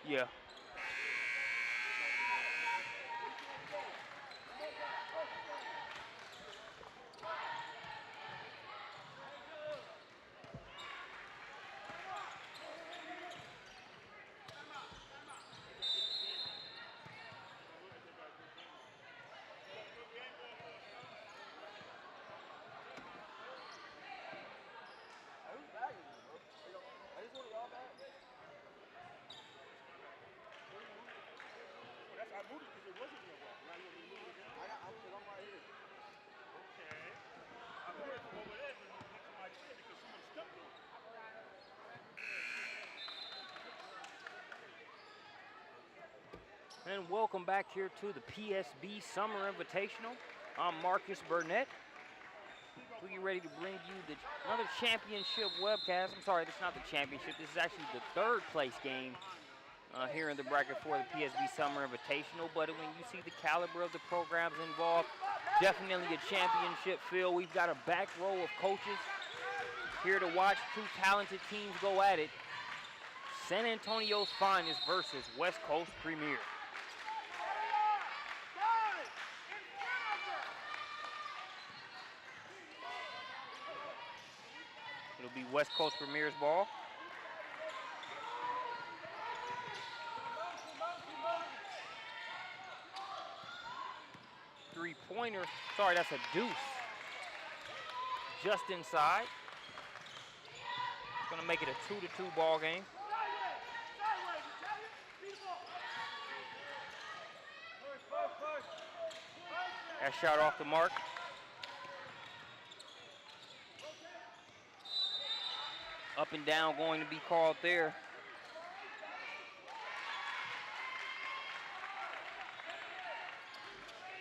Yeah. I moved it because it wasn't real well. Now you want me to move it again? I'm right here. Okay. I moved it from over there next to my chair because someone stepped on it. And welcome back here to the PSB Summer Invitational. I'm Marcus Burnett. We get ready to bring you another championship webcast. I'm sorry, this is not the championship. This is actually the third place game here in the bracket for the PSB Summer Invitational. But when you see the caliber of the programs involved, definitely a championship feel. We've got a back row of coaches here to watch two talented teams go at it. San Antonio's Finest versus West Coast Premier. It'll be West Coast Premier's ball. Three-pointer. Sorry, that's a deuce. Just inside. It's going to make it a 2-2 ball game. That shot off the mark. Up and down going to be called there.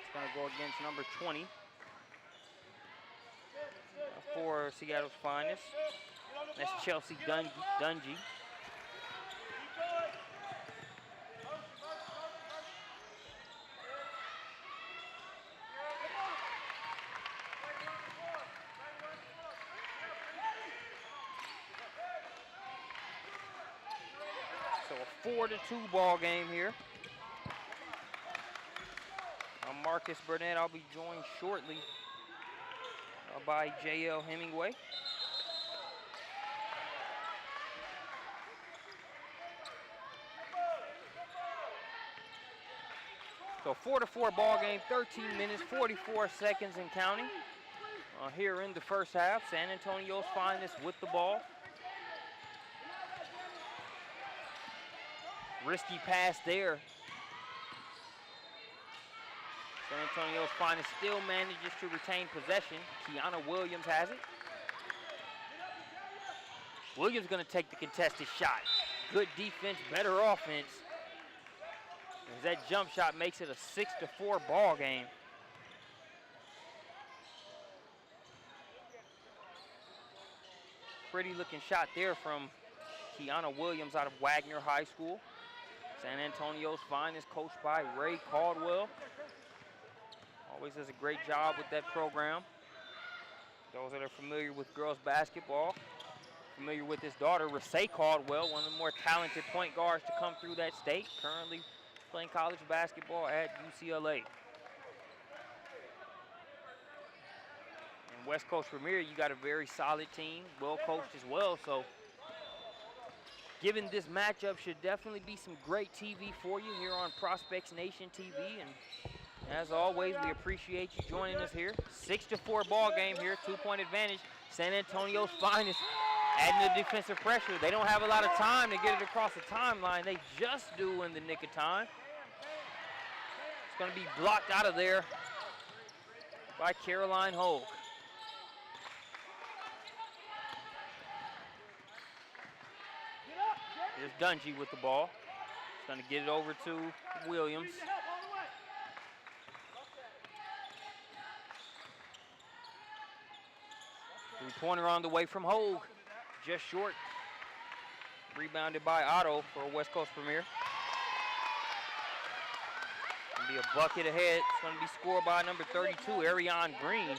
It's going to go against number 20 for Seattle's Finest. That's Chelsea Dungy. So a 4-2 ball game here. I'm Marcus Burnett. I'll be joined shortly by J.L. Hemingway. So 4-4 ball game, 13 minutes, 44 seconds and counting. Here in the first half, San Antonio's Finest with the ball. Risky pass there. San Antonio's Finest still manages to retain possession. Kiana Williams has it. Williams going to take the contested shot. Good defense, better offense. As that jump shot makes it a 6-4 ball game. Pretty looking shot there from Kiana Williams out of Wagner High School. San Antonio's Finest, coached by Ray Caldwell. Always does a great job with that program. Those that are familiar with girls basketball, familiar with his daughter, Rasay Caldwell, one of the more talented point guards to come through that state, currently playing college basketball at UCLA. And West Coast Premier, you got a very solid team, well coached as well, so given this matchup should definitely be some great TV for you here on Prospects Nation TV. And as always, we appreciate you joining us here. 6-4 ball game here, 2-point advantage. San Antonio's Finest adding the defensive pressure. They don't have a lot of time to get it across the timeline. They just do in the nick of time. It's going to be blocked out of there by Caroline Hogue. Here's Dungy with the ball. He's going to get it over to Williams. Three-pointer on the way from Hogue. Just short. Rebounded by Otto for West Coast Premier. Going to be a bucket ahead. It's going to be scored by number 32, Ariane Green.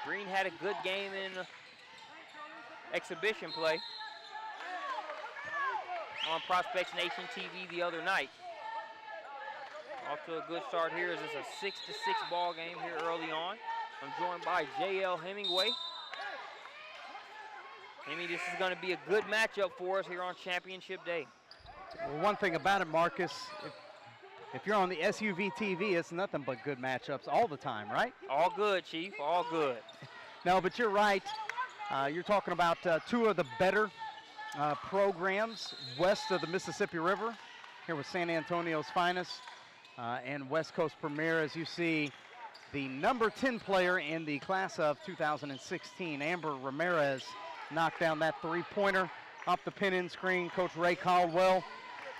Green had a good game in exhibition play. on Prospects Nation TV the other night. Off to a good start here as it's a 6-6 ball game here early on. I'm joined by J.L. Hemingway. Hemmy, this is going to be a good matchup for us here on Championship Day. Well, one thing about it, Marcus, if you're on the SUV TV, it's nothing but good matchups all the time, right? All good, Chief, all good. No, but you're right. You're talking about two of the better programs west of the Mississippi River, here with San Antonio's Finest and West Coast Premier. As you see, the number 10 player in the class of 2016, Amber Ramirez, knocked down that three-pointer off the pin-in screen. Coach Ray Caldwell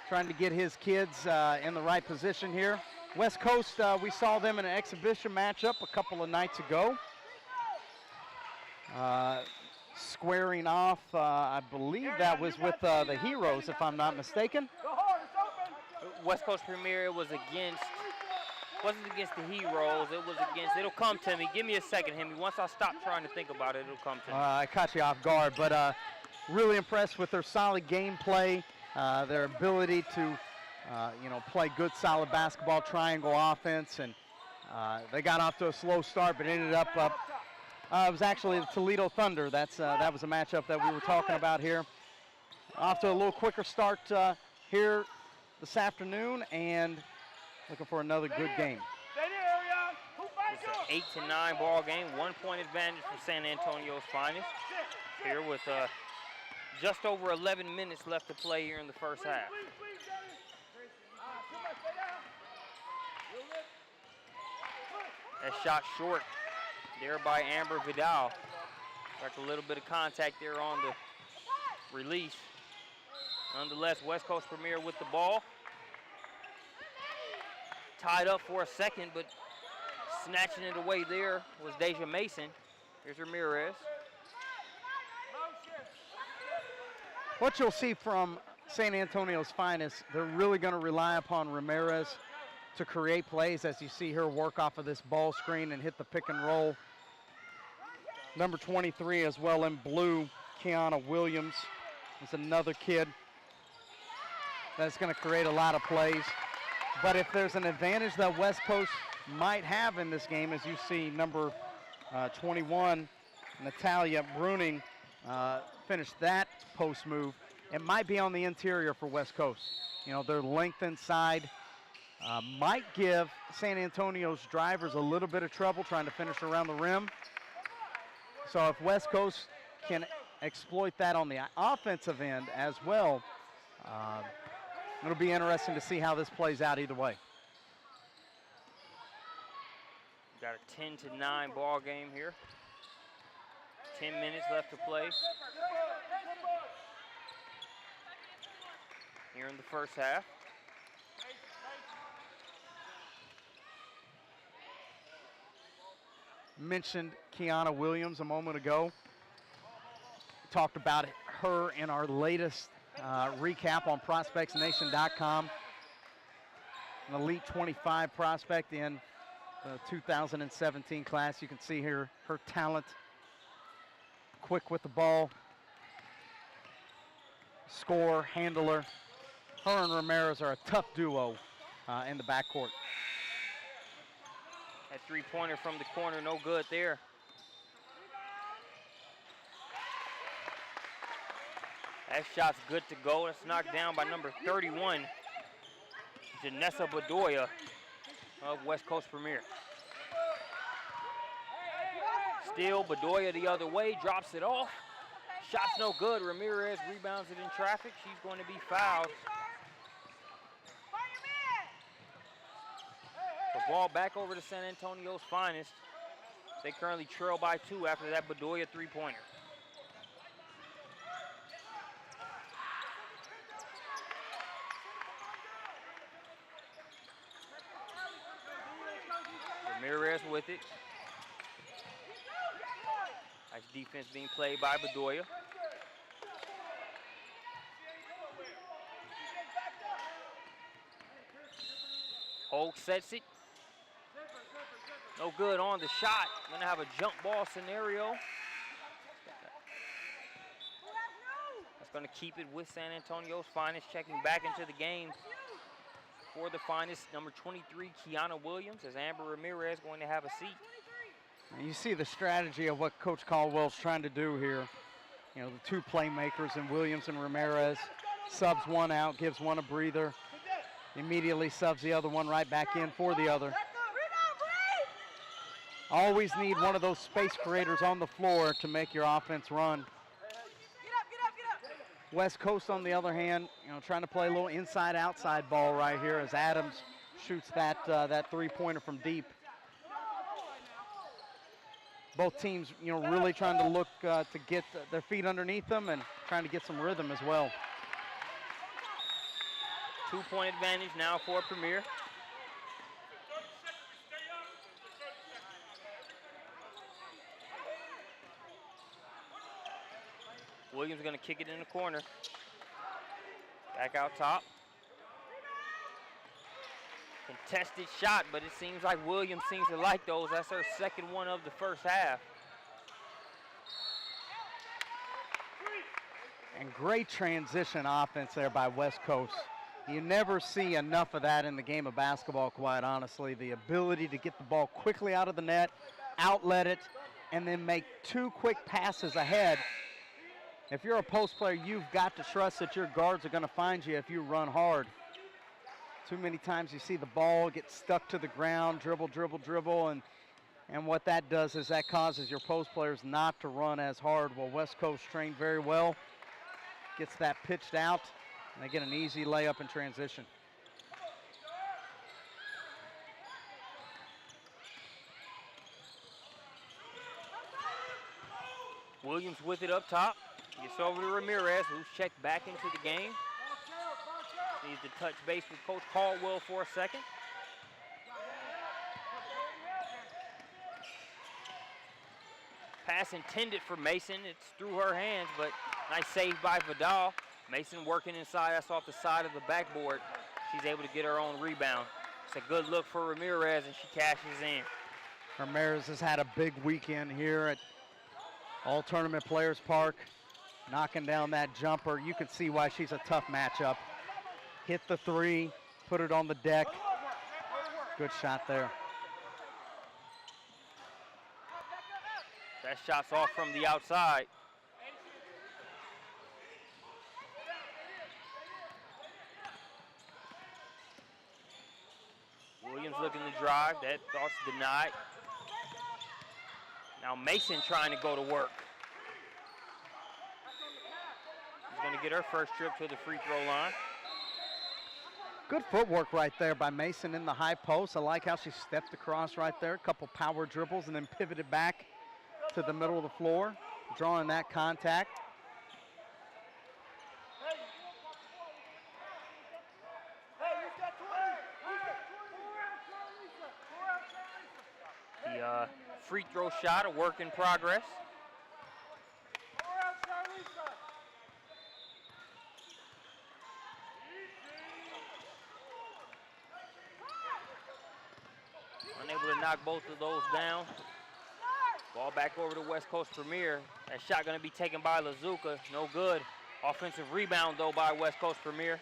trying to get his kids in the right position here. West Coast, we saw them in an exhibition matchup a couple of nights ago. Squaring off, I believe that was with the Heroes, if I'm not mistaken. West Coast Premier wasn't against the Heroes, it was against, it'll come to me. Give me a second, Hemmy. Once I stop trying to think about it, it'll come to me. I caught you off guard, but really impressed with their solid gameplay, their ability to, play good, solid basketball, triangle offense, and they got off to a slow start, but ended up it was actually the Toledo Thunder. That was a matchup that we were talking about here. Off to a little quicker start here this afternoon, and looking for another good game. It's an 8-9 ball game, 1 point advantage for San Antonio's Finest. Here with just over 11 minutes left to play here in the first half. That shot short there by Amber Vidal. Got a little bit of contact there on the release. Nonetheless, West Coast Premier with the ball. Tied up for a second, but snatching it away there was Deja Mason. Here's Ramirez. What you'll see from San Antonio's Finest, they're really going to rely upon Ramirez to create plays, as you see her work off of this ball screen and hit the pick and roll. Number 23 as well in blue, Kiana Williams, is another kid that's going to create a lot of plays. But if there's an advantage that West Coast might have in this game, as you see number 21, Natalia Bruning, finish that post move, it might be on the interior for West Coast. Their length inside might give San Antonio's drivers a little bit of trouble trying to finish around the rim. So if West Coast can exploit that on the offensive end as well, it'll be interesting to see how this plays out either way. Got a 10-9 ball game here. 10 minutes left to play here in the first half. Mentioned Kiana Williams a moment ago. Talked about her in our latest recap on ProspectsNation.com. An Elite 25 prospect in the 2017 class. You can see here her talent. Quick with the ball. Scorer, handler. Her and Ramirez are a tough duo in the backcourt. That three-pointer from the corner, no good there. That shot's good to go. That's knocked down by number 31, Janessa Bedoya of West Coast Premier. Still, Bedoya the other way, drops it off. Shot's no good. Ramirez rebounds it in traffic. She's going to be fouled. The ball back over to San Antonio's Finest. They currently trail by 2 after that Bedoya three-pointer. Ramirez with it. Nice defense being played by Bedoya. Holt sets it. No good on the shot. Gonna have a jump ball scenario. That's going to keep it with San Antonio's finest, checking back into the game for the finest, number 23, Kiana Williams, as Amber Ramirez going to have a seat. And you see the strategy of what Coach Caldwell's trying to do here. You know, the two playmakers in Williams and Ramirez. Subs one out, gives one a breather. Immediately subs the other one right back in for the other. Always need one of those space creators on the floor to make your offense run. West Coast, on the other hand, you know, trying to play a little inside-outside ball right here as Adams shoots that three-pointer from deep. Both teams, you know, really trying to look to get their feet underneath them and trying to get some rhythm as well. 2-point advantage now for Premier. Williams going to kick it in the corner. Back out top. Contested shot, but it seems like Williams seems to like those. That's her second one of the first half. And great transition offense there by West Coast. You never see enough of that in the game of basketball, quite honestly. The ability to get the ball quickly out of the net, outlet it, and then make two quick passes ahead. If you're a post player, you've got to trust that your guards are going to find you if you run hard. Too many times you see the ball get stuck to the ground, dribble, dribble, dribble, and what that does is that causes your post players not to run as hard. Well, West Coast trained very well, gets that pitched out, and they get an easy layup in transition. Williams with it up top. Gets over to Ramirez, who's checked back into the game. Needs to touch base with Coach Caldwell for a second. Pass intended for Mason. It's through her hands, but nice save by Vidal. Mason working inside. That's off the side of the backboard. She's able to get her own rebound. It's a good look for Ramirez, and she cashes in. Ramirez has had a big weekend here at All Tournament Players Park, knocking down that jumper. You can see why she's a tough matchup. Hit the three, put it on the deck. Good shot there. That shot's off from the outside. Williams looking to drive. That toss denied. Now Mason trying to go to work. She's going to get her first trip to the free throw line. Good footwork right there by Mason in the high post. I like how she stepped across right there. A couple power dribbles and then pivoted back to the middle of the floor, drawing that contact. The free throw shot, a work in progress. Unable to knock both of those down. Ball back over to West Coast Premier. That shot going to be taken by Lazuka. No good. Offensive rebound, though, by West Coast Premier.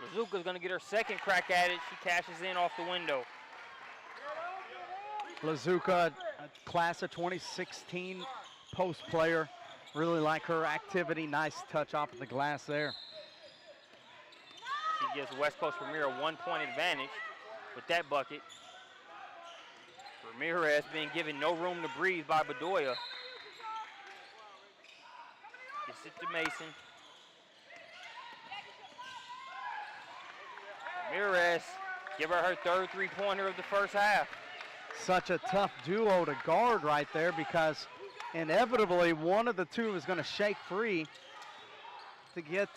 Lazuka's going to get her second crack at it. She cashes in off the window. Lazuka, a class of 2016 post player. Really like her activity. Nice touch off of the glass there. She gives West Coast Premier a 1-point advantage with that bucket. Ramirez being given no room to breathe by Bedoya. Gets it to Mason. Ramirez, give her third three-pointer of the first half. Such a tough duo to guard right there because inevitably one of the two is going to shake free to get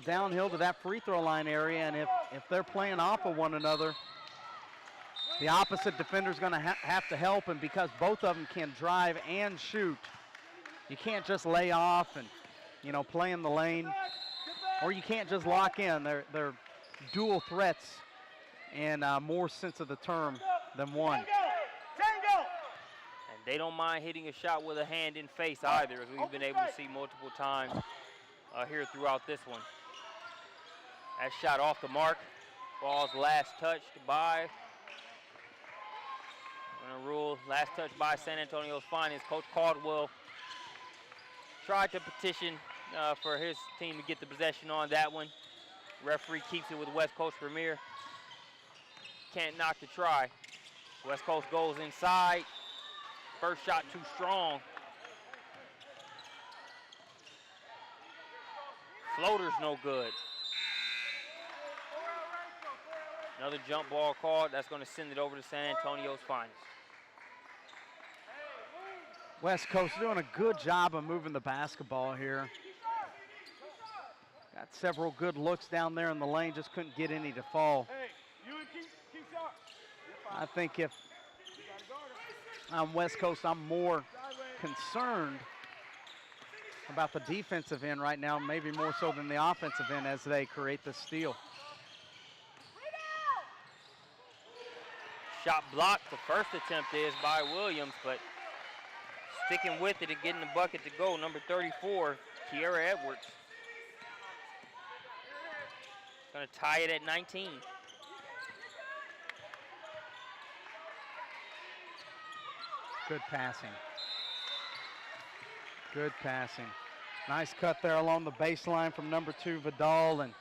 downhill to that free throw line area, and if they're playing off of one another, the opposite defender is going to have to help, and because both of them can drive and shoot, you can't just lay off and play in the lane, or you can't just lock in. They're dual threats in more sense of the term than one. And they don't mind hitting a shot with a hand in face either, as we've been able to see multiple times here throughout this one. That shot off the mark. Ball's last touched by, I'm gonna rule last touch by San Antonio's Finest. Coach Caldwell tried to petition for his team to get the possession on that one. Referee keeps it with West Coast Premier. Can't knock the try. West Coast goes inside. First shot too strong. Floater's no good. Another jump ball called. That's going to send it over to San Antonio's Finest. West Coast doing a good job of moving the basketball here. Got several good looks down there in the lane, just couldn't get any to fall. I think if I'm West Coast, I'm more concerned about the defensive end right now, maybe more so than the offensive end as they create the steal. Shot blocked, the first attempt is by Williams, but sticking with it and getting the bucket to go, number 34, Kiera Edwards. Gonna tie it at 19. Good passing. Good passing. Nice cut there along the baseline from number 2, Vidal, and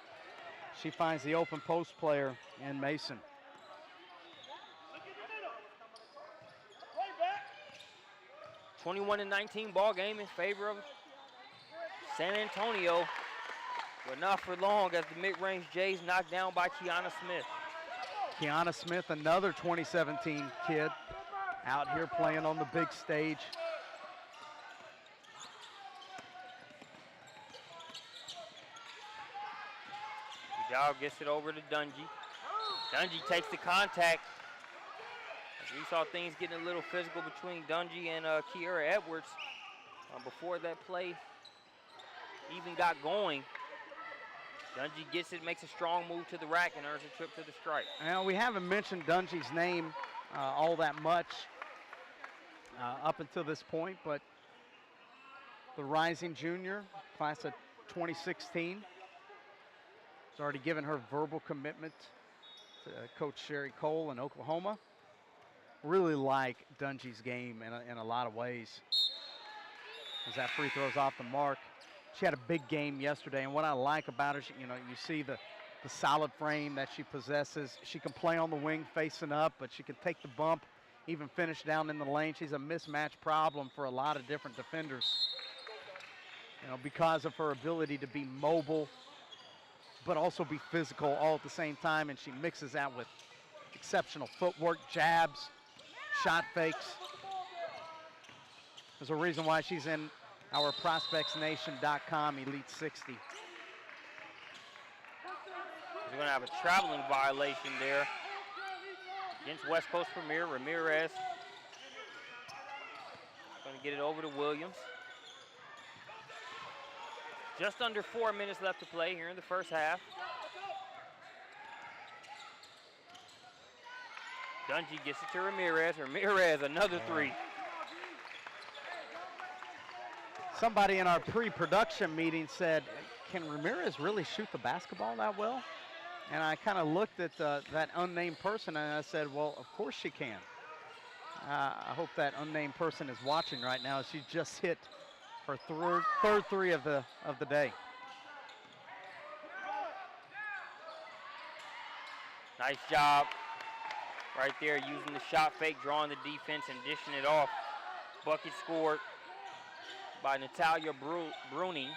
she finds the open post player in Mason. 21-19 ball game in favor of San Antonio, but not for long as the mid-range Jays knocked down by Kiana Smith. Kiana Smith, another 2017 kid, out here playing on the big stage. Vidal gets it over to Dungy. Dungy takes the contact. We saw things getting a little physical between Dungy and Kiera Edwards before that play even got going. Dungy gets it, makes a strong move to the rack, and earns a trip to the stripe. Now, we haven't mentioned Dungy's name all that much up until this point, but the rising junior, class of 2016, has already given her verbal commitment to Coach Sherry Cole in Oklahoma. Really like Dungy's game in a lot of ways. As that free throw's off the mark. She had a big game yesterday, and what I like about her, you see the solid frame that she possesses. She can play on the wing facing up, but she can take the bump, even finish down in the lane. She's a mismatch problem for a lot of different defenders. Because of her ability to be mobile, but also be physical all at the same time, and she mixes that with exceptional footwork, jabs, shot fakes. There's a reason why she's in our ProspectsNation.com Elite 60. We're going to have a traveling violation there against West Coast Premier. Ramirez going to get it over to Williams. Just under 4 minutes left to play here in the first half. Dungy gets it to Ramirez. Ramirez, another three. Somebody in our pre-production meeting said, can Ramirez really shoot the basketball that well? And I kind of looked at that unnamed person and I said, well, of course she can. I hope that unnamed person is watching right now. She just hit her third three of the day. Nice job right there, using the shot fake, drawing the defense and dishing it off. Bucket scored by Natalia Bruning,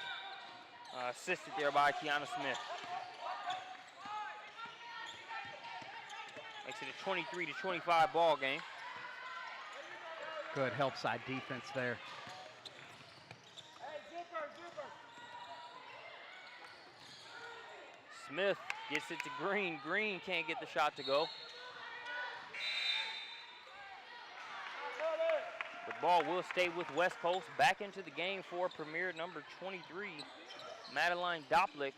assisted there by Kiana Smith. Makes it a 23-25 ball game. Good help side defense there. Smith gets it to Green. Green can't get the shot to go. The ball will stay with West Coast. Back into the game for Premier number 23, Madeline Doplick.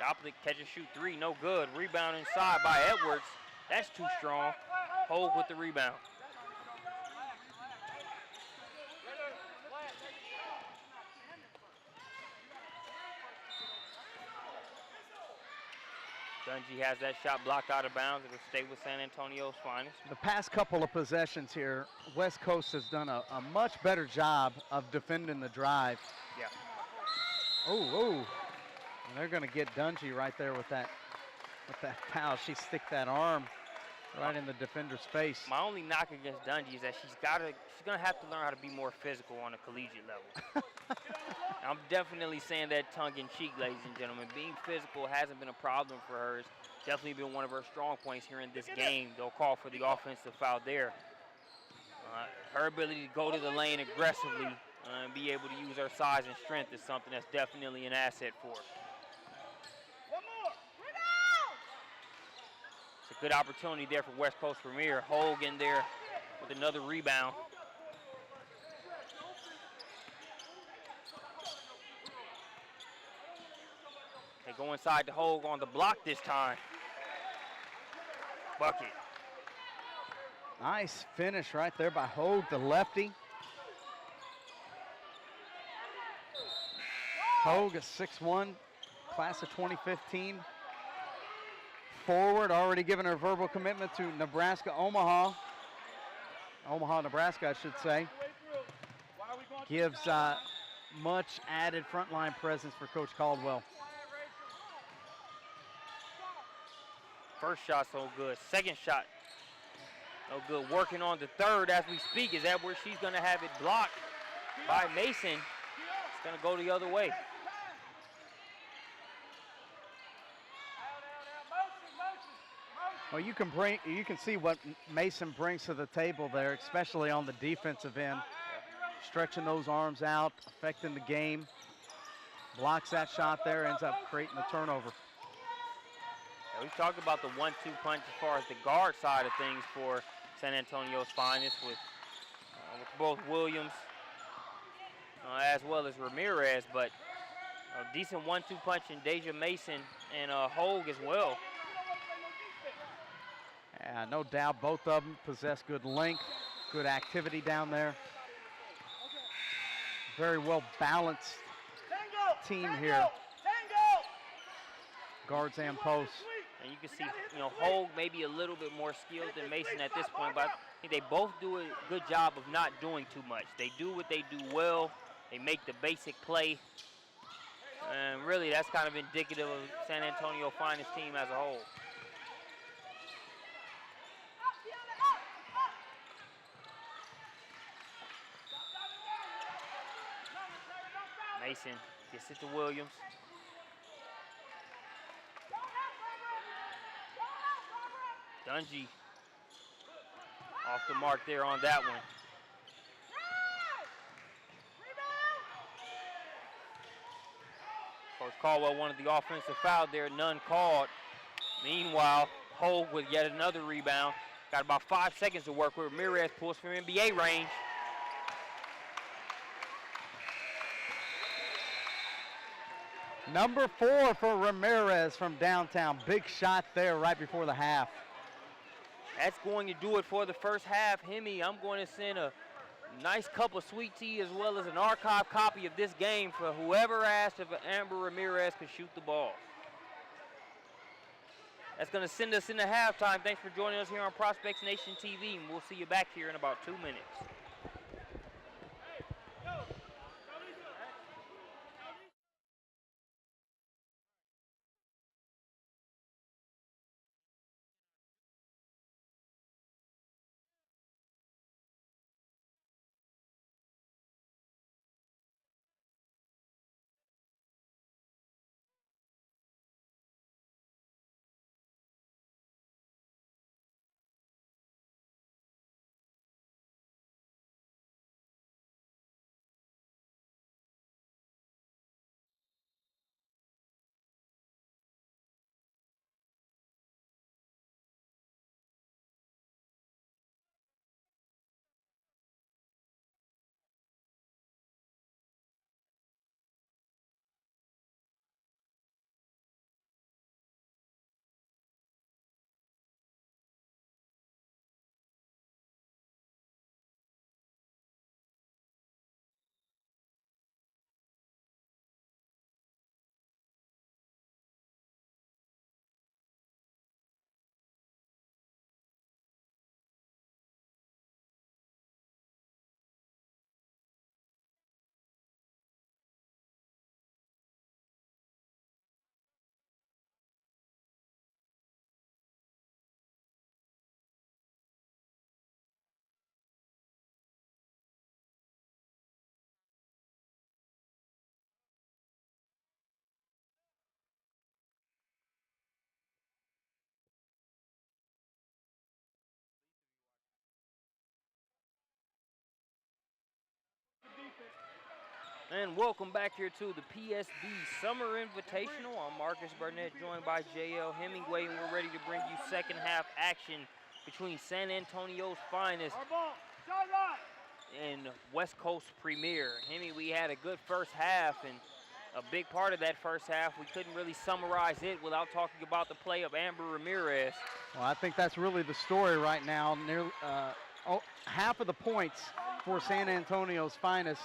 Doplick catch and shoot three, no good. Rebound inside by Edwards. That's too strong. Hold with the rebound. Dungy has that shot blocked out of bounds. It'll stay with San Antonio's finest. The past couple of possessions here, West Coast has done a much better job of defending the drive. Yeah. Oh. And they're going to get Dungy right there with that foul. She stick that arm right in the defender's face. My only knock against Dungy is that she's gonna have to learn how to be more physical on a collegiate level. I'm definitely saying that tongue in cheek, ladies and gentlemen. Being physical hasn't been a problem for her. It's definitely been one of her strong points here in this game. They'll call for the offensive foul there. Her ability to go to the lane aggressively and be able to use her size and strength is something that's definitely an asset for her. It's a good opportunity there for West Coast Premier. Hogue in there with another rebound. They go inside to Hogue on the block this time. Bucket. Nice finish right there by Hogue, the lefty. Hogue, a 6'1", class of 2015. Forward, already given her verbal commitment to Nebraska, Omaha. Omaha, Nebraska, I should say. Gives much added frontline presence for Coach Caldwell. First shot so good. Second shot no good. Working on the third as we speak. Is that where she's going to have it blocked by Mason? It's going to go the other way. Well, you can see what Mason brings to the table there, especially on the defensive end. Stretching those arms out, affecting the game. Blocks that shot there, ends up creating the turnover. Yeah, we've talked about the 1-2 punch as far as the guard side of things for San Antonio's finest with both Williams as well as Ramirez, but a decent 1-2 punch in Deja Mason and Hogue as well. Yeah, no doubt both of them possess good length, good activity down there. Very well balanced team here. Guards and posts. And you can see, Hogue maybe a little bit more skilled than Mason at this point, but I think they both do a good job of not doing too much. They do what they do well. They make the basic play. And really, that's kind of indicative of San Antonio finest team as a whole. Mason gets it to Williams. Dungy off the mark there on that one. Coach Caldwell wanted the offensive foul there, none called. Meanwhile, Hogue with yet another rebound. Got about 5 seconds to work with. Ramirez pulls from NBA range. Number 4 for Ramirez from downtown. Big shot there right before the half. That's going to do it for the first half. Hemi, I'm going to send a nice cup of sweet tea as well as an archive copy of this game for whoever asked if Amber Ramirez could shoot the ball. That's going to send us into halftime. Thanks for joining us here on Prospects Nation TV, and we'll see you back here in about 2 minutes. And welcome back here to the PSB Summer Invitational. I'm Marcus Burnett, joined by JL Hemingway, and we're ready to bring you second half action between San Antonio's finest and West Coast Premier. Hemi, we had a good first half, and a big part of that first half, we couldn't really summarize it without talking about the play of Amber Ramirez. Well, I think that's really the story right now. Nearly half of the points for San Antonio's finest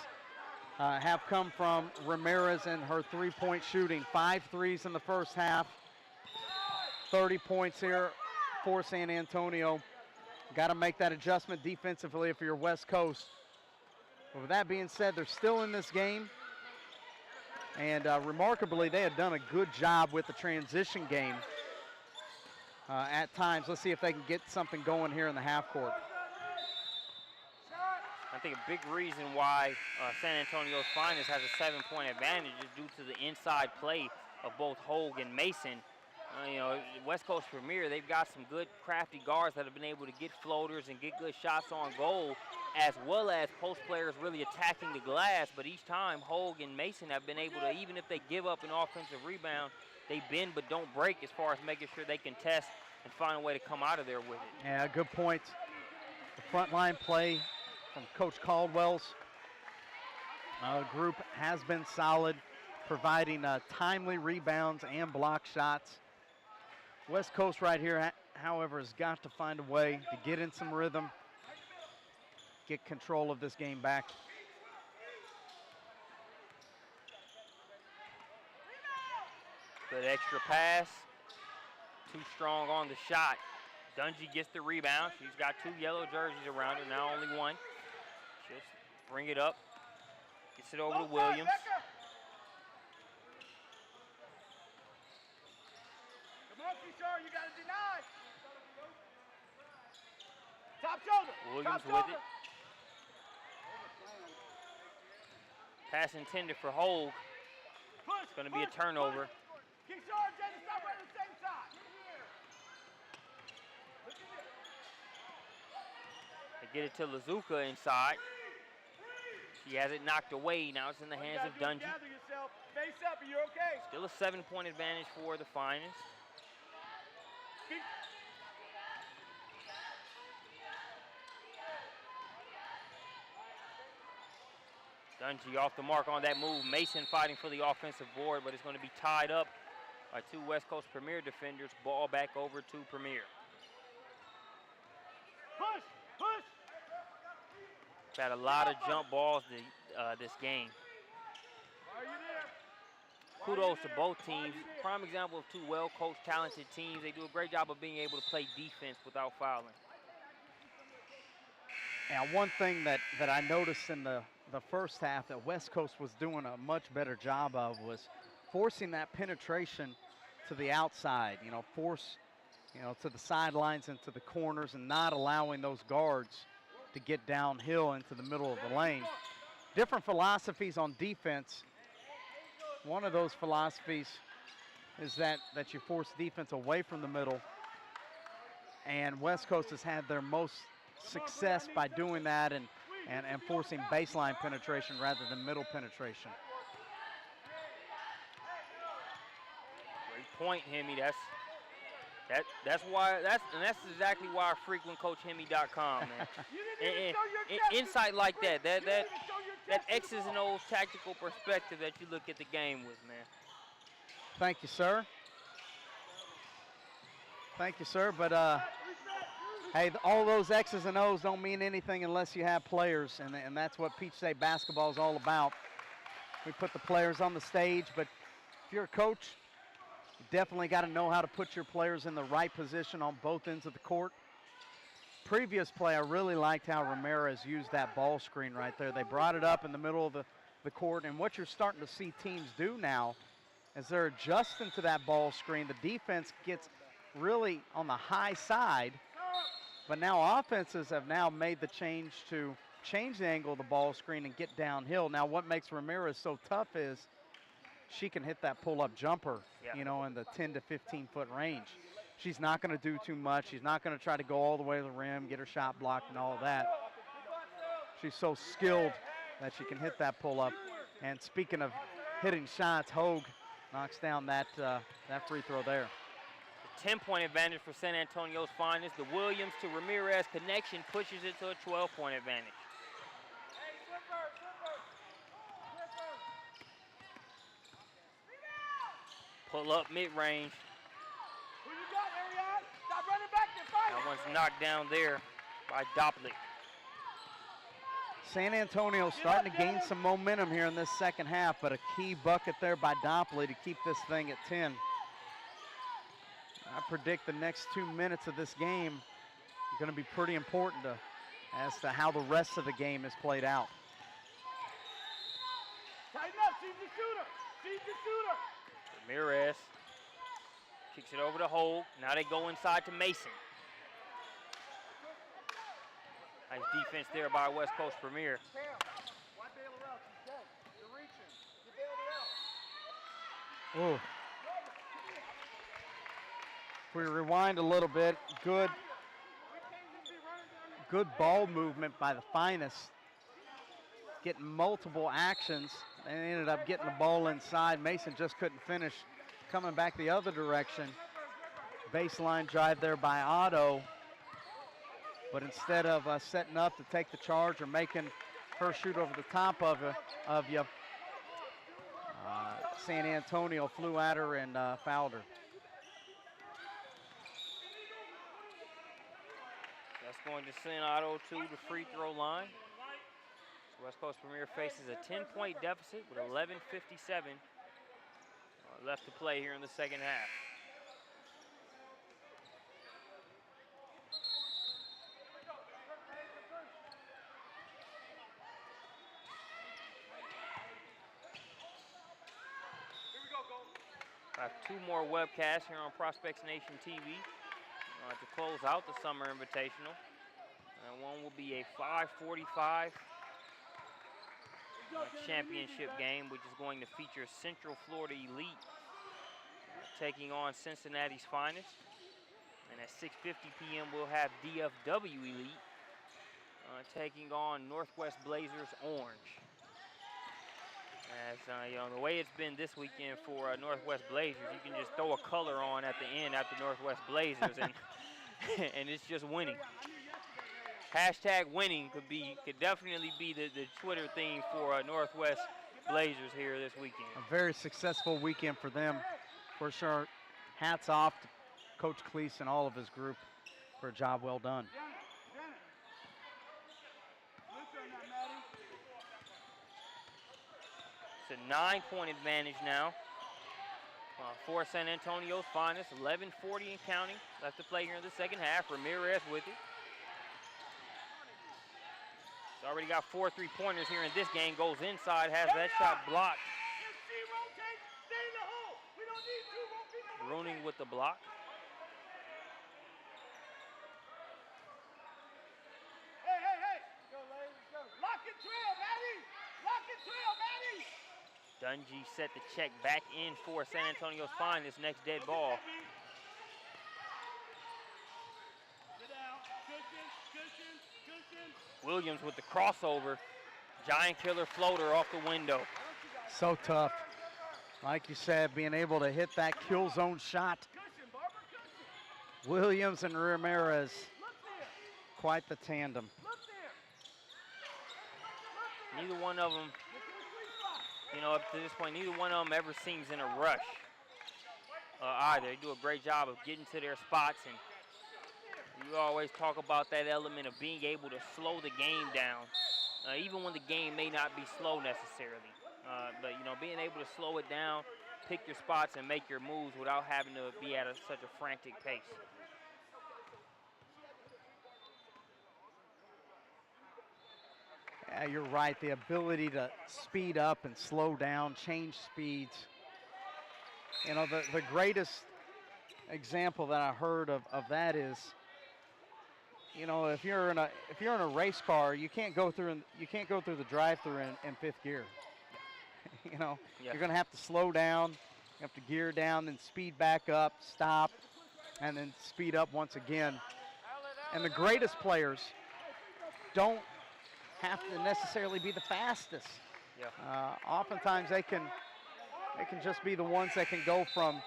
have come from Ramirez and her three-point shooting. 5 threes in the first half. 30 points here for San Antonio. Got to make that adjustment defensively if you're West Coast. But with that being said, they're still in this game. And remarkably, they had done a good job with the transition game at times. Let's see if they can get something going here in the half court. I think a big reason why San Antonio's finest has a 7-point advantage is due to the inside play of both Hogue and Mason. You know, West Coast Premier, they've got some good crafty guards that have been able to get floaters and get good shots on goal, as well as post players really attacking the glass. But each time, Hogue and Mason have been able to, even if they give up an offensive rebound, they bend but don't break as far as making sure they can test and find a way to come out of there with it. Yeah, good point. The front line play from Coach Caldwell's group has been solid, providing timely rebounds and block shots. West Coast right here, however, has got to find a way to get in some rhythm, get control of this game back. Good extra pass. Too strong on the shot. Dungy gets the rebound. She's got 2 yellow jerseys around her, now only 1. She'll bring it up. Gets it over to Williams. You got to deny. Top shoulder. Williams with it. Pass intended for Hogue. It's going to be a turnover. Keep showing Jenny, stop right at the same side. They get it to Lazuka inside. She has it knocked away. Now it's in the hands of Dungy. Gather yourself. Face up, and you're okay. Still a 7-point advantage for the finest. Dungy off the mark on that move. Mason fighting for the offensive board, but it's going to be tied up by 2 West Coast Premier defenders. Ball back over to Premier. Push, push. Had a lot of jump balls this game. Are you there? Kudos to both teams. Prime example of 2 well-coached, talented teams. They do a great job of being able to play defense without fouling. Now, one thing that I noticed in the first half that West Coast was doing a much better job of was forcing that penetration to the outside, to the sidelines and to the corners, and not allowing those guards to get downhill into the middle of the lane. Different philosophies on defense. One of those philosophies is that you force defense away from the middle, and West Coast has had their most success by doing that and forcing baseline penetration rather than middle penetration. Great point, Hemi. That's exactly why I frequent CoachHemi.com, man. Insight like that X's and O's tactical perspective that you look at the game with, man. Thank you, sir. Thank you, sir. But hey, all those X's and O's don't mean anything unless you have players, and that's what Peach State basketball is all about. We put the players on the stage, but if you're a coach, you definitely got to know how to put your players in the right position on both ends of the court. Previous play, I really liked how Ramirez used that ball screen right there. They brought it up in the middle of the court, and what you're starting to see teams do now is they're adjusting to that ball screen. The defense gets really on the high side, but now offenses have now made the change to change the angle of the ball screen and get downhill. Now what makes Ramirez so tough is she can hit that pull-up jumper, in the 10 to 15-foot range. She's not going to do too much. She's not going to try to go all the way to the rim, get her shot blocked and all of that. She's so skilled that she can hit that pull-up. And speaking of hitting shots, Hogue knocks down that free throw there. A 10-point advantage for San Antonio's finest. The Williams to Ramirez connection pushes it to a 12-point advantage. Pull up mid-range. Who you got, Ariad? Stop running back there, fight. That one's knocked down there by Doppler. San Antonio starting to gain some momentum here in this second half, but a key bucket there by Doppler to keep this thing at 10. I predict the next 2 minutes of this game are going to be pretty important as to how the rest of the game is played out. Tighten up, she's the shooter. She's the shooter. Ramirez kicks it over to Hogue. Now they go inside to Mason. Nice defense there by West Coast Premier. Ooh. If we rewind a little bit, good ball movement by the finest. Getting multiple actions. They ended up getting the ball inside. Mason just couldn't finish. Coming back the other direction. Baseline drive there by Otto. But instead of setting up to take the charge or making her shoot over the top of you, San Antonio flew at her and fouled her. That's going to send Otto to the free throw line. So West Coast Premier faces a 10-point deficit with 11:57 left to play here in the second half. I have 2 more webcasts here on Prospects Nation TV to close out the Summer Invitational. One will be a 5:45 championship game, which is going to feature Central Florida Elite taking on Cincinnati's finest. And at 6:50 p.m. we'll have DFW Elite taking on Northwest Blazers Orange. As the way it's been this weekend for Northwest Blazers, you can just throw a color on at the end after Northwest Blazers, and and it's just winning. Hashtag winning could definitely be the Twitter theme for Northwest Blazers here this weekend. A very successful weekend for them, for sure. Hats off to Coach Cleese and all of his group for a job well done. It's a 9-point advantage now for San Antonio's finest. 11:40 and counting left to play here in the second half. Ramirez with it. He's already got 4 3-pointers here in this game. Goes inside, has that shot blocked. Bruning with the block. Hey. Go, ladies, go. Lock and trail, Maddie. Lock and trail, Maddie. Dungy set the check back in for San Antonio's finest. Next dead ball. Get out. Cushion. Williams with the crossover. Giant killer floater off the window. So tough. Like you said, being able to hit that kill zone shot. Williams and Ramirez, quite the tandem. Neither one of them, up to this point, neither one of them ever seems in a rush either. They do a great job of getting to their spots, and you always talk about that element of being able to slow the game down, even when the game may not be slow necessarily. But being able to slow it down, pick your spots, and make your moves without having to be at such a frantic pace. Yeah, you're right. The ability to speed up and slow down, change speeds. The greatest example that I heard of that is, if you're in a race car, you can't go through the drive-through in 5th gear. You're going to have to slow down, you have to gear down, then speed back up, stop, and then speed up once again. And the greatest players don't have to necessarily be the fastest. Yeah. Oftentimes they can just be the ones that can go from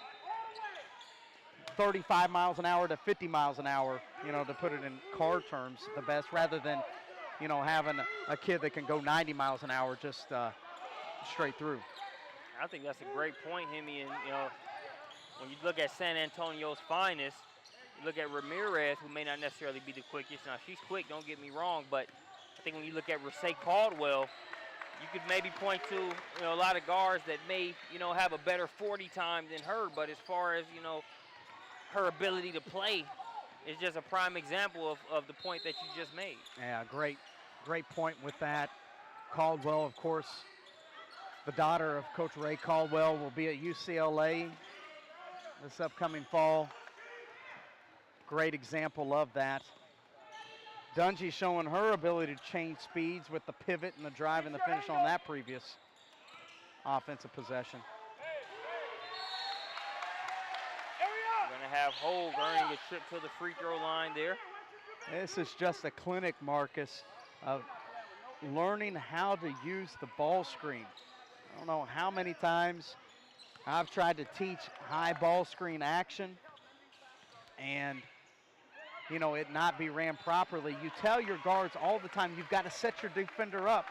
35 miles an hour to 50 miles an hour, you know, to put it in car terms, the best, rather than, you know, having a kid that can go 90 miles an hour just straight through. I think that's a great point, Hemi. And, you know, when you look at San Antonio's finest, you look at Ramirez, who may not necessarily be the quickest. Now, she's quick, don't get me wrong, but I think when you look at Rasay Caldwell, you could maybe point to, you know, a lot of guards that may, you know, have a better 40 time than her, but as far as, you know, her ability to play is just a prime example of the point that you just made. Yeah, great point with that. Caldwell, of course, the daughter of Coach Ray Caldwell, will be at UCLA this upcoming fall. Great example of that. Dungy showing her ability to change speeds with the pivot and the drive and the finish on that previous offensive possession. We're going to have Hogue earning a trip to the free throw line there. This is just a clinic, Marcus, of learning how to use the ball screen. I don't know how many times I've tried to teach high ball screen action and, you know, it not be ran properly. You tell your guards all the time, you've got to set your defender up.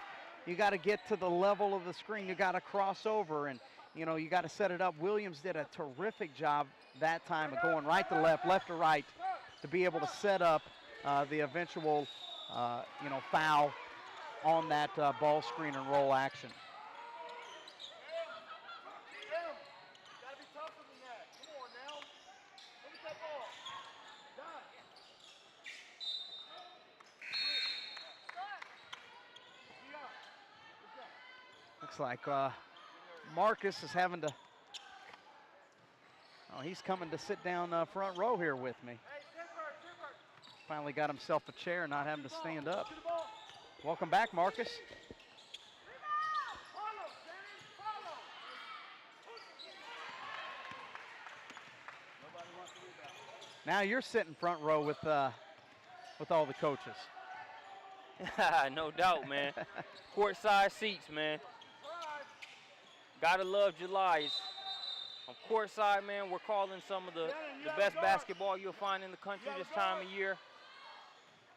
You got to get to the level of the screen. You got to cross over and, you know, you got to set it up. Williams did a terrific job that time of going right to left to right to be able to set up the eventual, you know, foul on that ball screen and roll action. Looks like Marcus is having to, oh, he's coming to sit down front row here with me. Finally got himself a chair, not having to stand up. Welcome back, Marcus. Now you're sitting front row with all the coaches. No doubt, man. Courtside seats, man. Gotta love July. On courtside, man, we're calling some of the best basketball you'll find in the country this time of year.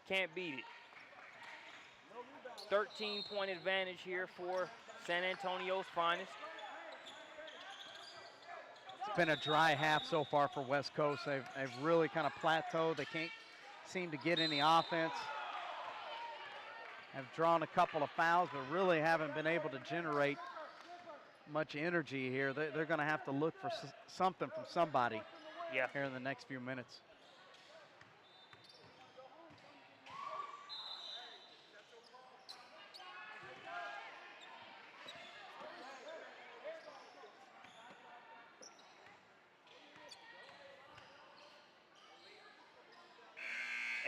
Can't beat it. 13-point advantage here for San Antonio's finest. It's been a dry half so far for West Coast. They've really kind of plateaued. They can't seem to get any offense. Have drawn a couple of fouls, but really haven't been able to generate much energy here. They're going to have to look for something from somebody here in the next few minutes.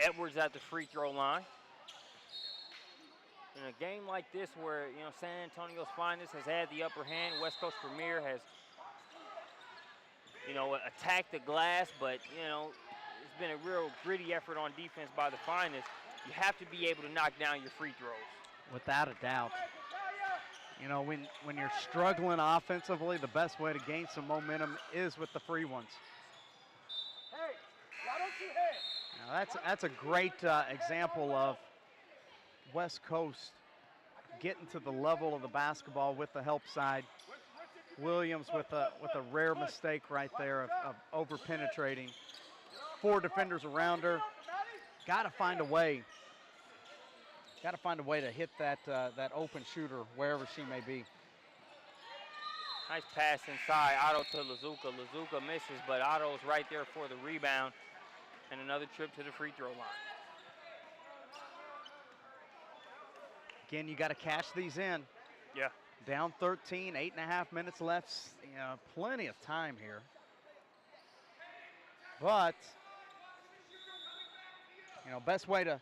Edwards at the free throw line. In a game like this where, you know, San Antonio's finest has had the upper hand, West Coast Premier has, you know, attacked the glass, but, you know, it's been a real gritty effort on defense by the finest. You have to be able to knock down your free throws. Without a doubt. You know, when you're struggling offensively, the best way to gain some momentum is with the free ones. Hey, why don't you hit? Now that's a great example of West Coast getting to the level of the basketball with the help side. Williams with a rare mistake right there of over penetrating. 4 defenders around her. Got to find a way. Got to find a way to hit that open shooter wherever she may be. Nice pass inside, Otto to Lazuka. Lazuka misses, but Otto's right there for the rebound and another trip to the free throw line. Again, you got to cash these in. Yeah. Down 13, 8.5 minutes left. You know, plenty of time here. But, you know, best way to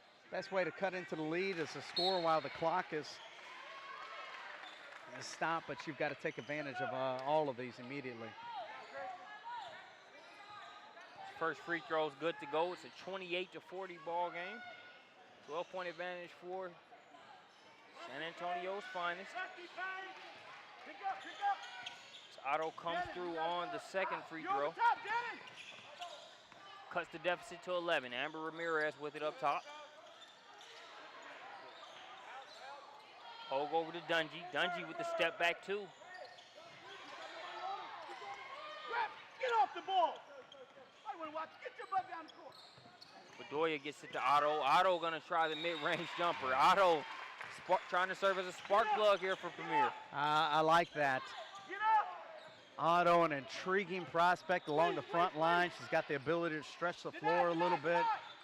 cut into the lead is to score while the clock is stopped. But you've got to take advantage of all of these immediately. First free throw is good to go. It's a 28-40 ball game. 12-point advantage for San Antonio's finest. Lefty, Patty. Pick up, pick up. Otto comes through on the second free throw. Top, Dennis. Cuts the deficit to 11. Amber Ramirez with it up top. Hogue over to Dungy. Dungy with the step back too. Get off the ball. I want to watch. Get your butt down the court. Bedoya gets it to Otto. Otto gonna try the mid-range jumper. Otto trying to serve as a spark plug here for Premier. I like that. Get up. Otto, an intriguing prospect along the front line. She's got the ability to stretch the floor a little bit.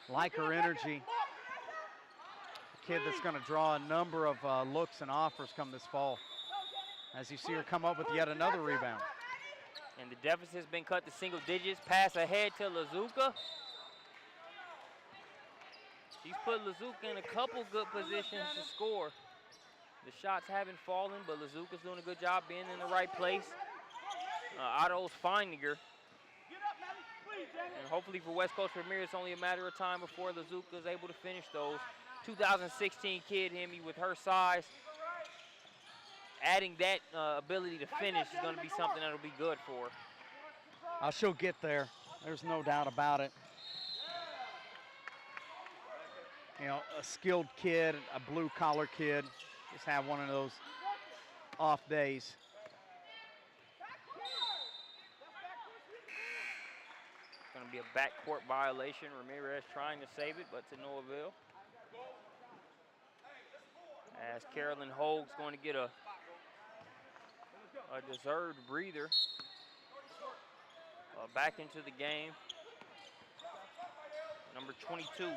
Like her energy. A kid that's going to draw a number of looks and offers come this fall. As you see her come up with yet another rebound. And the deficit has been cut to single digits. Pass ahead to Lazuka. She's put Lazuka in a couple good positions to score. The shots haven't fallen, but Lazuka's doing a good job being in the right place. Otto's finding her. And hopefully for West Coast Premier, it's only a matter of time before Lazuka is able to finish those. 2016 kid, Hemi, with her size. Adding that ability to finish is going to be something that'll be good for her. She'll get there. There's no doubt about it. You know, a skilled kid, a blue-collar kid, just have one of those off days. Going to be a backcourt violation. Ramirez trying to save it, but to no avail. As Carolyn Hogue's going to get a deserved breather. Back into the game. Number 22.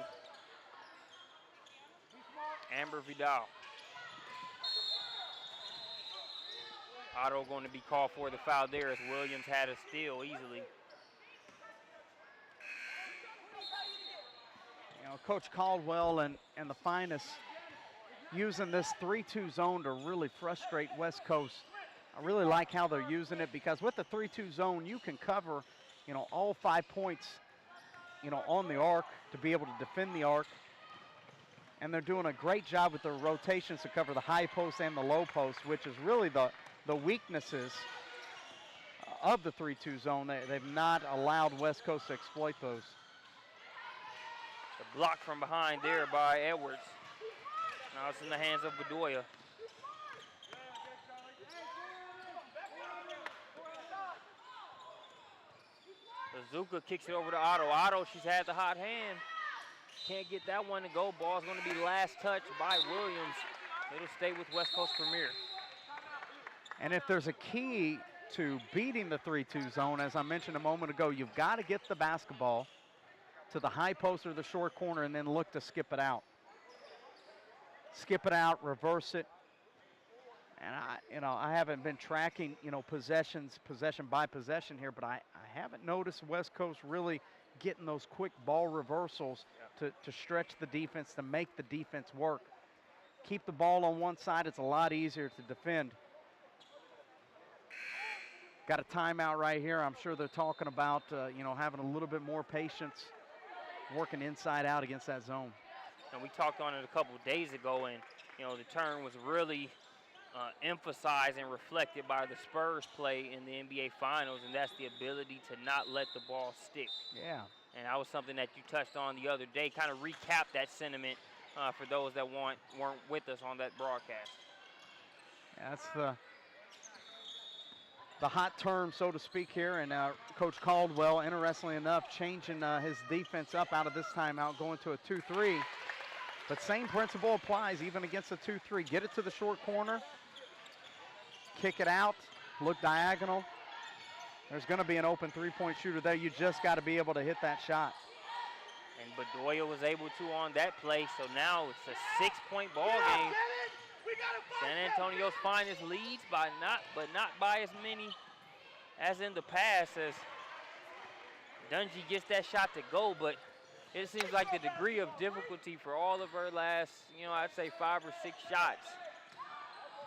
Amber Vidal. Otto going to be called for the foul there as Williams had a steal easily. You know, Coach Caldwell and the finest using this 3-2 zone to really frustrate West Coast. I really like how they're using it because with the 3-2 zone, you can cover, you know, all 5 points, you know, on the arc to be able to defend the arc. And they're doing a great job with their rotations to cover the high post and the low post, which is really the weaknesses of the 3-2 zone. They've not allowed West Coast to exploit those. The block from behind there by Edwards. Now it's in the hands of Bedoya. Lazuka kicks it over to Otto. Otto, she's had the hot hand. Can't get that one to go. Ball's going to be last touch by Williams. It'll stay with West Coast Premier. And if there's a key to beating the 3-2 zone, as I mentioned a moment ago, you've got to get the basketball to the high post or the short corner and then look to skip it out. Skip it out, reverse it. And I haven't been tracking, possession by possession here, but I haven't noticed West Coast really getting those quick ball reversals to stretch the defense, to make the defense work. Keep the ball on one side, it's a lot easier to defend. Got a timeout right here. I'm sure they're talking about, having a little bit more patience, working inside out against that zone. And we talked on it a couple of days ago, and, the turn was really emphasized and reflected by the Spurs play in the NBA Finals, and that's the ability to not let the ball stick. Yeah. And that was something that you touched on the other day, kind of recap that sentiment for those that weren't with us on that broadcast. Yeah, that's the hot term, so to speak, here. And Coach Caldwell, interestingly enough, changing his defense up out of this timeout, going to a 2-3. But same principle applies even against a 2-3. Get it to the short corner, kick it out, look diagonal. There's going to be an open three-point shooter there. You just got to be able to hit that shot. And Bedoya was able to on that play, so now it's a 6-point ball game. San Antonio's finest leads but not by as many as in the past, as Dungy gets that shot to go, but it seems like the degree of difficulty for all of her last, I'd say 5 or 6 shots,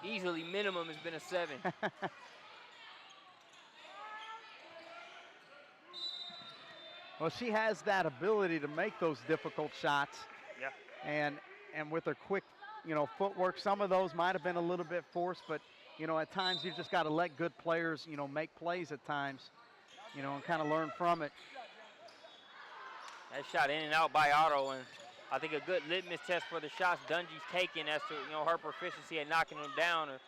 easily minimum has been a 7. Well, she has that ability to make those difficult shots. Yeah. And with her quick footwork. Some of those might have been a little bit forced, but, at times you just got to let good players, make plays at times, and kind of learn from it. That shot in and out by Otto, and I think a good litmus test for the shots Dungy's taking as to, her proficiency at knocking them down, or,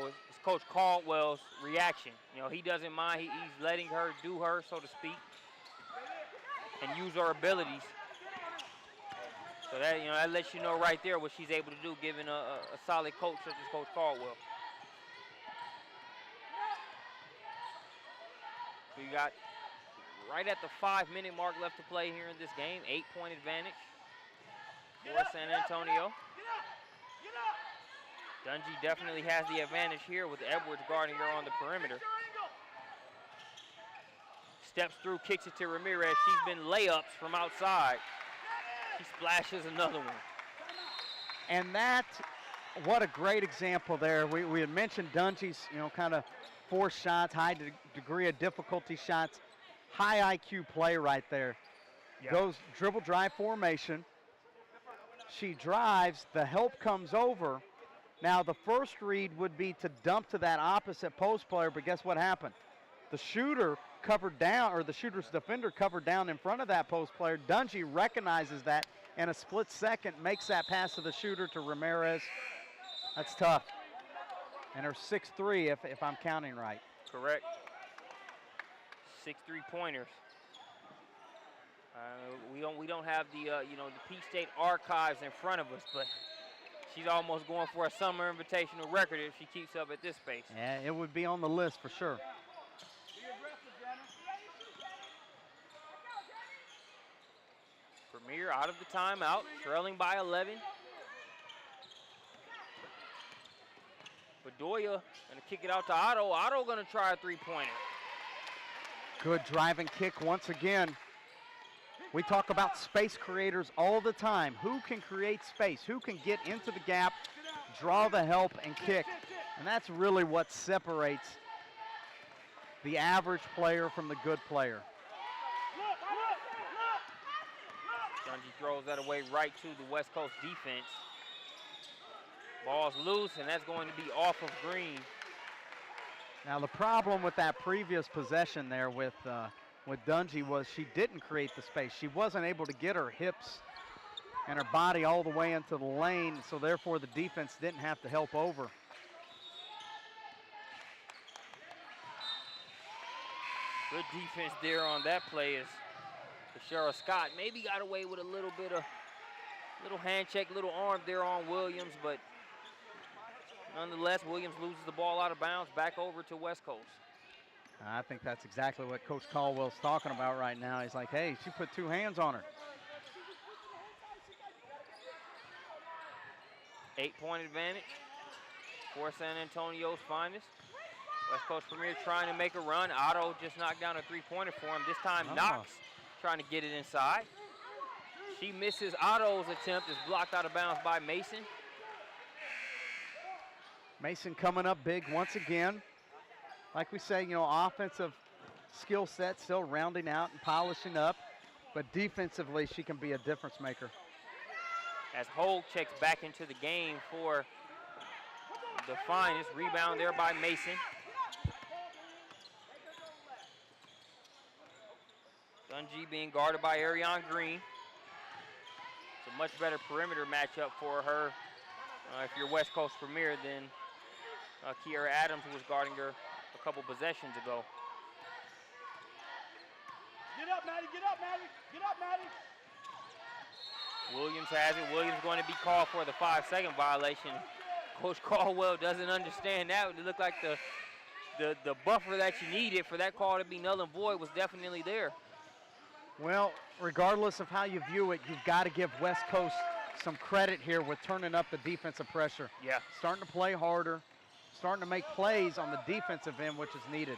is Coach Caldwell's reaction. He doesn't mind. He's letting her do her, so to speak, and use her abilities. So that, that lets you know right there what she's able to do, given a solid coach such as Coach Caldwell. So you got right at the 5-minute mark left to play here in this game. 8-point advantage for San Antonio. Dungy definitely has the advantage here with Edwards guarding her on the perimeter. Steps through, kicks it to Ramirez. She's been layups from outside. She splashes another one. And what a great example there. We had mentioned Dungy's, kind of forced shots, high degree of difficulty shots. High IQ play right there. Yeah. Goes dribble drive formation. She drives, the help comes over. Now the first read would be to dump to that opposite post player, but guess what happened? The shooter covered down, or the shooter's defender covered down in front of that post player. Dungy recognizes that in a split second, makes that pass to the shooter, to Ramirez. That's tough. And her 6'3", if I'm counting right. Correct. 6 3-pointers. We don't have the the Peach State archives in front of us, but she's almost going for a Summer Invitational record if she keeps up at this pace. Yeah, it would be on the list for sure. Premier out of the timeout, trailing by 11. Bedoya gonna kick it out to Otto. Otto gonna try a 3-pointer. Good driving kick once again. We talk about space creators all the time. Who can create space? Who can get into the gap, draw the help, and kick? And that's really what separates the average player from the good player. Dungy throws that away right to the West Coast defense. Ball's loose, and that's going to be off of Green. Now the problem with that previous possession there with Dungy was she didn't create the space. She wasn't able to get her hips and her body all the way into the lane, so therefore the defense didn't have to help over. Good defense there on that play as Cheryl Scott maybe got away with a little bit of hand check, little arm there on Williams, but nonetheless, Williams loses the ball out of bounds back over to West Coast. I think that's exactly what Coach Caldwell's talking about right now. He's like, hey, she put 2 hands on her. 8-point advantage for San Antonio's finest. West Coast Premier trying to make a run. Otto just knocked down a 3-pointer for him. This time Knox trying to get it inside. She misses Otto's attempt, is blocked out of bounds by Mason. Mason coming up big once again. Like we say, offensive skill set still rounding out and polishing up, but defensively she can be a difference maker. As Hogue checks back into the game for the finest. Rebound there by Mason. Dungy being guarded by Ariane Green. It's a much better perimeter matchup for her if you're West Coast Premier than Kiara Adams, who was guarding her a couple possessions ago. Get up, Maddie, get up, Maddie, get up, Maddie. Williams has it. Williams going to be called for the 5-second violation. Coach Caldwell doesn't understand that. It looked like the buffer that you needed for that call to be null and void was definitely there. Well, regardless of how you view it, you've got to give West Coast some credit here with turning up the defensive pressure. Yeah. Starting to play harder, starting to make plays on the defensive end, which is needed.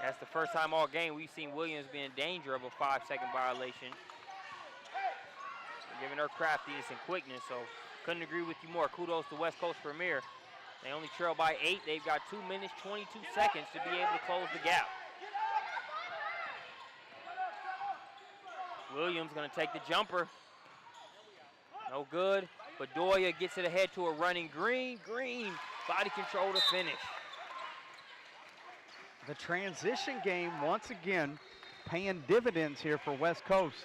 That's the first time all game we've seen Williams be in danger of a 5-second violation. They're giving her craftiness and quickness, so couldn't agree with you more. Kudos to West Coast Premier. They only trail by 8. They've got 2 minutes, 22 seconds to be able to close the gap. Williams going to take the jumper. No good. Bedoya gets it ahead to a running Green. Green, body control to finish. The transition game, once again, paying dividends here for West Coast.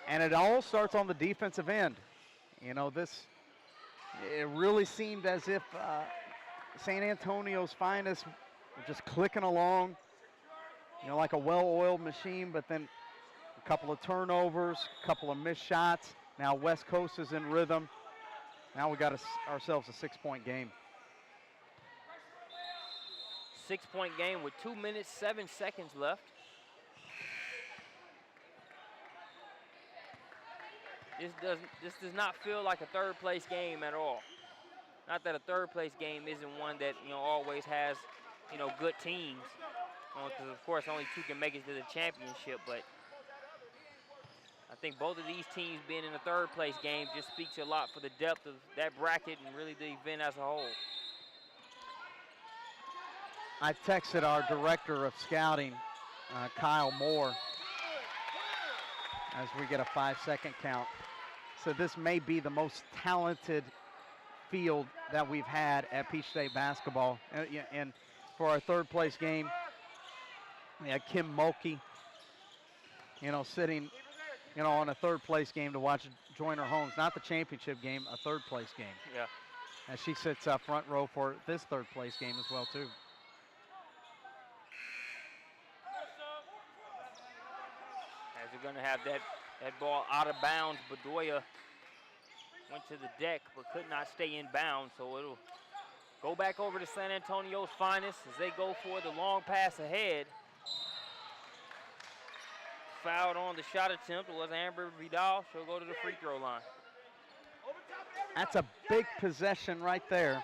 And it all starts on the defensive end. You know, it really seemed as if San Antonio's finest were just clicking along, you know, like a well-oiled machine, but then a couple of turnovers, a couple of missed shots. Now West Coast is in rhythm. Now we got ourselves a 6-point game. 6-point game with 2 minutes, 7 seconds left. This does not feel like a third place game at all. Not that a third place game isn't one that, you know, always has, you know, good teams. Because of course only 2 can make it to the championship, but I think both of these teams being in the third place game just speaks a lot for the depth of that bracket and really the event as a whole. I texted our director of scouting, Kyle Moore, as we get a 5-second count. So this may be the most talented field that we've had at Peach State basketball. And for our third place game, we had Kim Mulkey, you know, sitting, you know, on a third place game to watch Joyner Holmes, not the championship game, a third place game. Yeah. And she sits front row for this third place game as well too. As they're gonna have that ball out of bounds, Bedoya went to the deck but could not stay in bounds, so it'll go back over to San Antonio's finest as they go for the long pass ahead. Fouled on the shot attempt. It was Amber Vidal. She'll go to the free throw line. That's a big possession right there,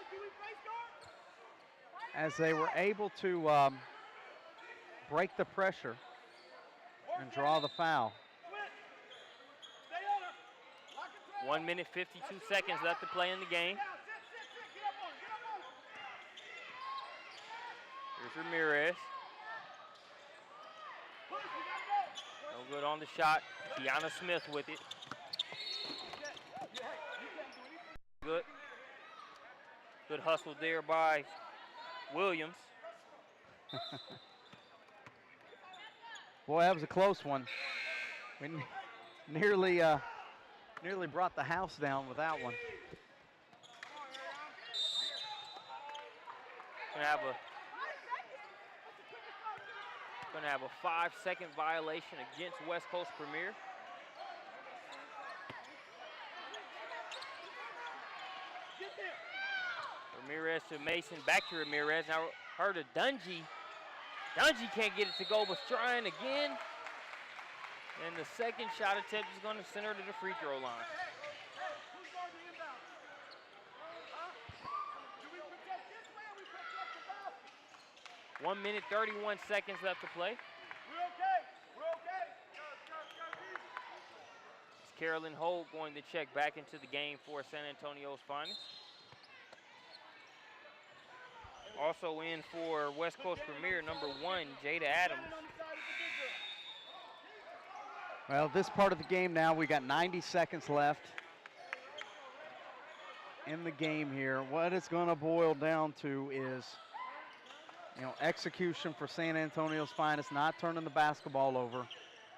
as they were able to break the pressure and draw the foul. 1 minute, 52 seconds left to play in the game. Here's Ramirez. No good on the shot. Kiana Smith with it. Good hustle there by Williams. Boy, that was a close one. We nearly brought the house down with that one. Gonna have a 5-second violation against West Coast Premier. Ramirez to Mason, back to Ramirez. Now her to Dungy. Dungy can't get it to go, but trying again. And the second shot attempt is going to send her to the free throw line. One minute, 31 seconds left to play. It's Carolyn Holt going to check back into the game for San Antonio's finest. Also in for West Coast Premier, number 1, Jada Adams. Well, this part of the game now, we got 90 seconds left in the game here. What it's going to boil down to is, you know, execution for San Antonio's finest, not turning the basketball over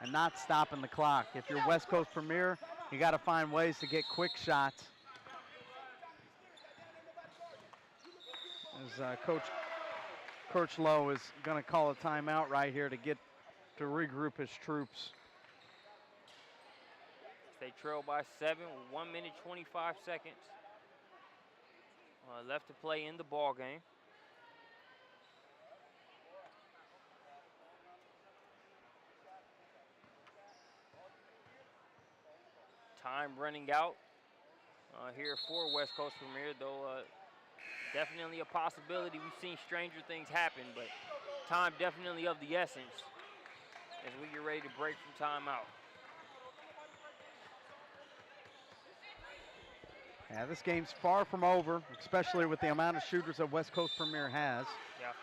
and not stopping the clock. If you're West Coast Premier, you got to find ways to get quick shots. As Coach Kirchlow is going to call a timeout right here to regroup his troops. They trail by 7 with 1 minute, 25 seconds left to play in the ball game. Time running out here for West Coast Premier, though definitely a possibility. We've seen stranger things happen, but time definitely of the essence as we get ready to break from timeout. Yeah, this game's far from over, especially with the amount of shooters that West Coast Premier has. Yeah.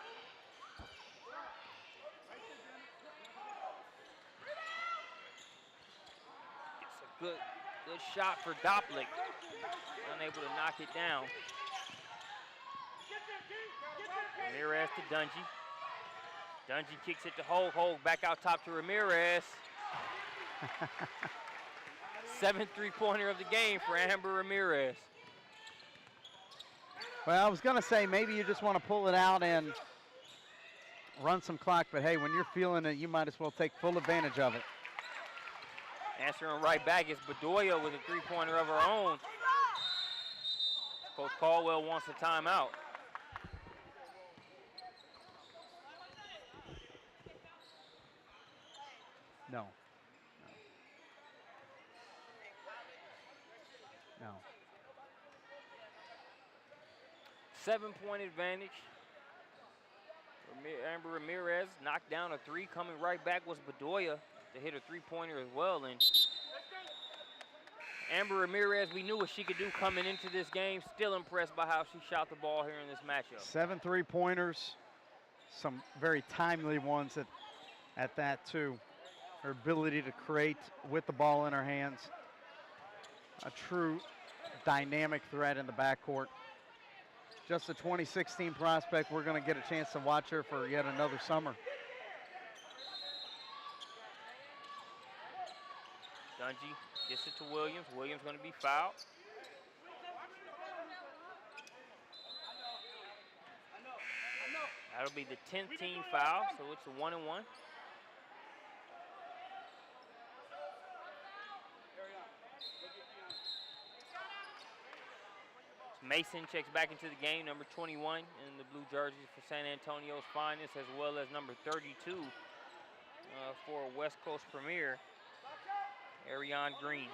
It's a good Good shot for Dopplik. Unable to knock it down. Ramirez to Dungy. Dungy kicks it to Hogue. Hogue back out top to Ramirez. 7th three-pointer of the game for Amber Ramirez. Well, I was going to say maybe you just want to pull it out and run some clock, but hey, when you're feeling it, you might as well take full advantage of it. Answering right back is Bedoya with a three-pointer of her own. Coach Caldwell wants a timeout. No. No. 7-point advantage. Amber Ramirez knocked down a three. Coming right back was Bedoya to hit a three-pointer as well. And Amber Ramirez, we knew what she could do coming into this game. Still impressed by how she shot the ball here in this matchup. 7 3-pointers, some very timely ones at that too. Her ability to create with the ball in her hands. A true dynamic threat in the backcourt. Just a 2016 prospect. We're going to get a chance to watch her for yet another summer. Dungy gets it to Williams. Williams going to be fouled. That'll be the 10th team foul, so it's a 1-and-1. Mason checks back into the game, number 21 in the blue jersey for San Antonio's finest, as well as number 32 for West Coast Premier, Ariane Green.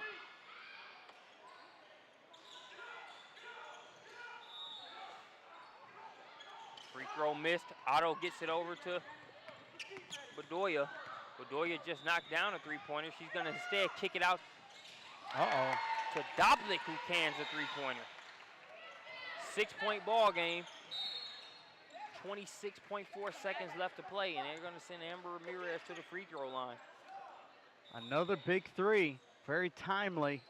Free throw missed. Otto gets it over to Bedoya. Bedoya just knocked down a three-pointer. She's going to instead kick it out to Dopplik, who cans a three-pointer. 6-point ball game. 26.4 seconds left to play, and they're going to send Amber Ramirez to the free throw line. Another big three, very timely.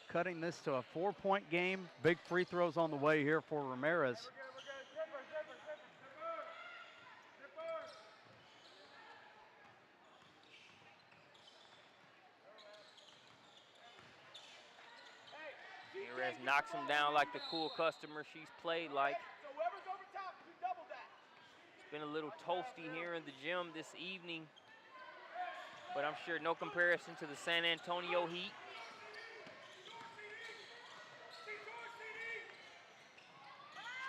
Cutting this to a 4-point game. Big free throws on the way here for Ramirez. Ramirez knocks him down like the cool customer she's played like. It's been a little toasty here in the gym this evening, but I'm sure no comparison to the San Antonio Heat.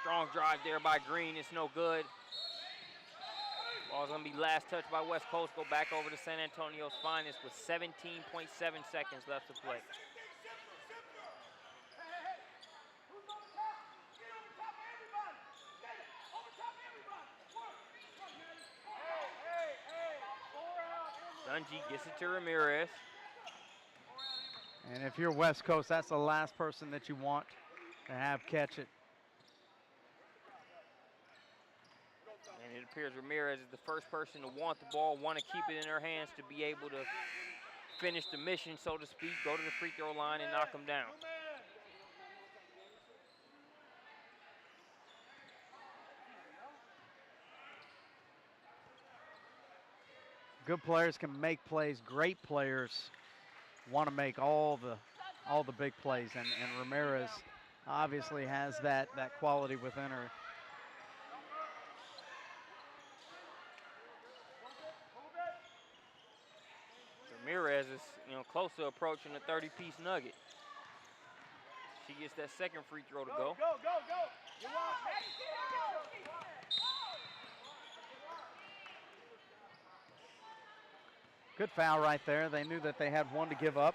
Strong drive there by Green. It's no good. Ball's going to be last touched by West Coast. Go back over to San Antonio's finest with 17.7 seconds left to play. Dungy gets it to Ramirez. And if you're West Coast, that's the last person that you want to have catch it. And it appears Ramirez is the first person to want the ball, want to keep it in her hands to be able to finish the mission, so to speak, go to the free throw line and knock them down. Good players can make plays. Great players want to make all the big plays, and Ramirez obviously has that quality within her. Ramirez is, close to approaching the 30-piece nugget. She gets that second free throw to go. Good foul right there. They knew that they had one to give up.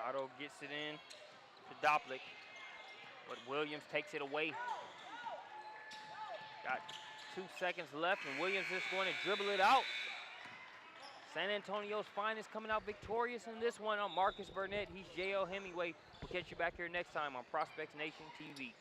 Otto gets it in to Dopplik, but Williams takes it away. Got 2 seconds left, and Williams is going to dribble it out. San Antonio's finest coming out victorious in this one. I'm Marcus Burnett. He's J.L. Hemingway. We'll catch you back here next time on Prospects Nation TV.